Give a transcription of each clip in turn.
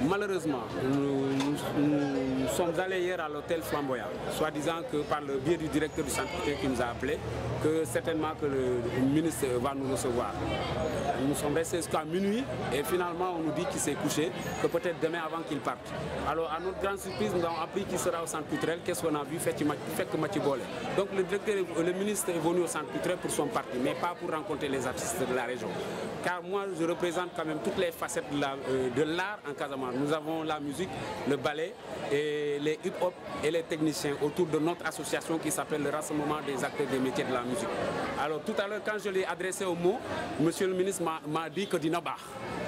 Malheureusement, nous sommes allés hier à l'hôtel Flamboyant, soi-disant que par le biais du directeur du centre qui nous a appelé, que certainement que le ministre va nous recevoir. Nous sommes restés jusqu'à minuit et finalement on nous dit qu'il s'est couché, que peut-être demain avant qu'il parte. Alors à notre grande surprise, nous avons appris qu'il sera au centre culturel. Qu'est-ce qu'on a vu? Fait que Matibole. Donc le ministre est venu au centre culturel pour son parti, mais pas pour rencontrer les artistes de la région. Car moi je représente quand même toutes les facettes de l'art en Casamance. Nous avons la musique, le ballet, et les hip-hop et les techniciens autour de notre association qui s'appelle le Rassemblement des acteurs des métiers de la musique. Alors tout à l'heure, quand je l'ai adressé au mot, monsieur le ministre m'a dit que Dinabar.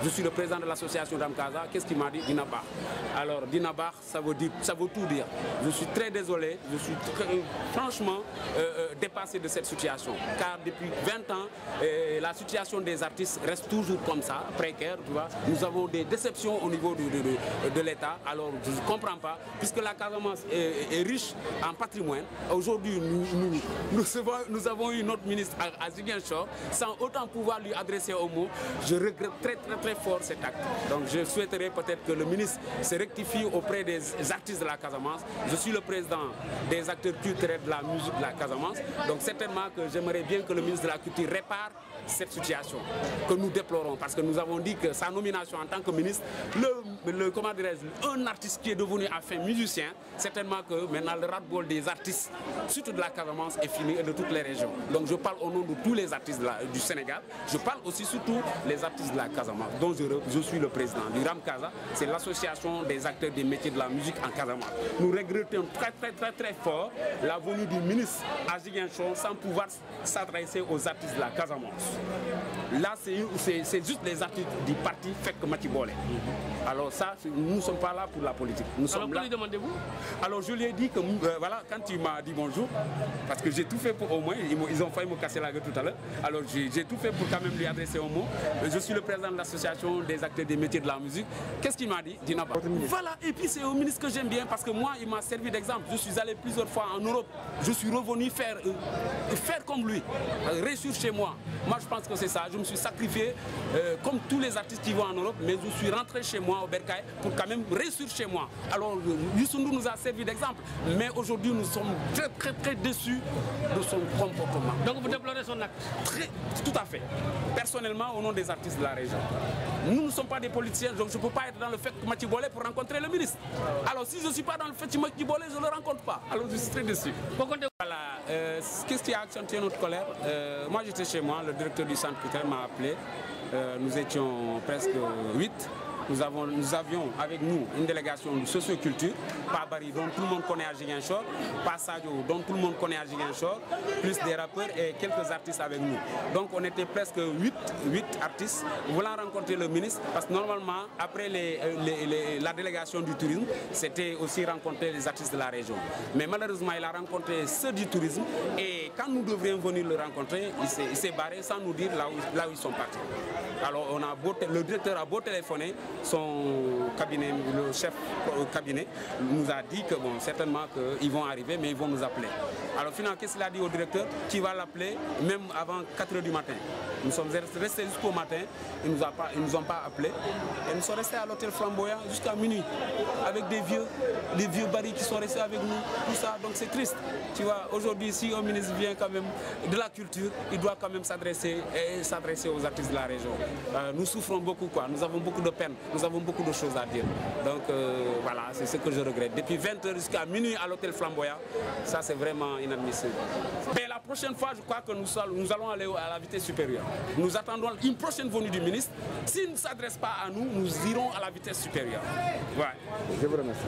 Je suis le président de l'association d'Amkaza. Qu'est-ce qu'il m'a dit? Dinabar. Alors Dinabar, ça veut tout dire. Je suis très désolé, je suis franchement dépassé de cette situation. Car depuis 20 ans, la situation des artistes reste toujours comme ça, précaire. Tu vois. Nous avons des déceptions au niveau de l'État. Alors je ne comprends pas, puisque la Casamance est riche en patrimoine. Aujourd'hui, nous avons eu notre ministre à Ziguinchor, sans autant pouvoir lui adresser au mot. Je regrette très fort cet acte. Donc je souhaiterais peut-être que le ministre se rectifie auprès des artistes de la Casamance. Je suis le président des acteurs culturels de la musique de la Casamance. Donc certainement que j'aimerais bien que le ministre de la Culture répare cette situation que nous déplorons, parce que nous avons dit que sa nomination en tant que ministre, comment dirais-je, un artiste qui est devenu enfin musicien, certainement que maintenant le ras-le-bol des artistes, surtout de la Casamance, est fini et de toutes les régions. Donc je parle au nom de tous les artistes du Sénégal, je parle aussi surtout les artistes de la Casamance, dont je suis le président du Ramkaza, c'est l'association des acteurs des métiers de la musique en Casamance. Nous regrettons très fort la venue du ministre à Ziguinchor sans pouvoir s'adresser aux artistes de la Casamance. Là, c'est juste les artistes du parti Fek Matibole. Alors ça, nous ne sommes pas là pour la politique. Nous sommes là. Que lui demandez-vous? Alors je lui ai dit que, voilà, quand il m'a dit bonjour, parce que j'ai tout fait pour au moins, ils ont failli me casser la gueule tout à l'heure, alors j'ai tout fait pour quand même lui adresser un mot. Je suis le président de l'association des acteurs des métiers de la musique. Qu'est-ce qu'il m'a dit? Dinaba. Voilà, et puis c'est au ministre que j'aime bien, parce que moi, il m'a servi d'exemple. Je suis allé plusieurs fois en Europe, je suis revenu faire comme lui, réussir chez moi. Moi, je pense que c'est ça. Je me suis sacrifié comme tous les artistes qui vont en Europe, mais je suis rentré chez moi au Bercail pour quand même réussir chez moi. Alors, Youssou N'Dour nous a servi d'exemple, mais aujourd'hui, nous sommes très déçus de son comportement. Donc, vous déplorez son acte? Tout à fait. Personnellement, au nom des artistes de la région. Nous ne sommes pas des politiciens, donc je ne peux pas être dans le fait que Matibole pour rencontrer le ministre. Alors, si je ne suis pas dans le fait que Matibole, je ne le rencontre pas. Alors, je suis très déçu. Voilà. Qu'est-ce qui a accentué notre colère? Moi, j'étais chez moi, le directeur du centre culturel m'a appelé. Nous étions presque 8. Nous avions avec nous une délégation de socioculture, Pabari, dont tout le monde connaît à Ziguinchor, Passadio, dont tout le monde connaît à Ziguinchor, plus des rappeurs et quelques artistes avec nous. Donc on était presque 8 artistes voulant rencontrer le ministre, parce que normalement, après la délégation du tourisme, c'était aussi rencontrer les artistes de la région. Mais malheureusement, il a rencontré ceux du tourisme, et quand nous devrions venir le rencontrer, il s'est barré sans nous dire là où ils sont partis. Alors le directeur a beau téléphoner, son cabinet, le chef au cabinet nous a dit que bon, certainement qu'ils vont arriver, mais ils vont nous appeler. Alors finalement, qu'est-ce qu'il a dit au directeur? Qui va l'appeler même avant 4 h du matin. Nous sommes restés jusqu'au matin, ils ne nous ont pas appelés. Et nous sommes restés à l'hôtel Flamboyant jusqu'à minuit, avec des vieux barils qui sont restés avec nous, tout ça. Donc c'est triste. Tu vois, aujourd'hui, si un ministre vient quand même de la culture, il doit quand même s'adresser aux artistes de la région. Nous souffrons beaucoup, quoi. Nous avons beaucoup de peine, nous avons beaucoup de choses à dire. Donc voilà, c'est ce que je regrette. Depuis 20 h jusqu'à minuit à l'hôtel Flamboyant, ça c'est vraiment inadmissible. Mais la prochaine fois, je crois que nous allons aller à la vitesse supérieure. Nous attendons une prochaine venue du ministre. S'il ne s'adresse pas à nous, nous irons à la vitesse supérieure. Ouais. Je vous remercie.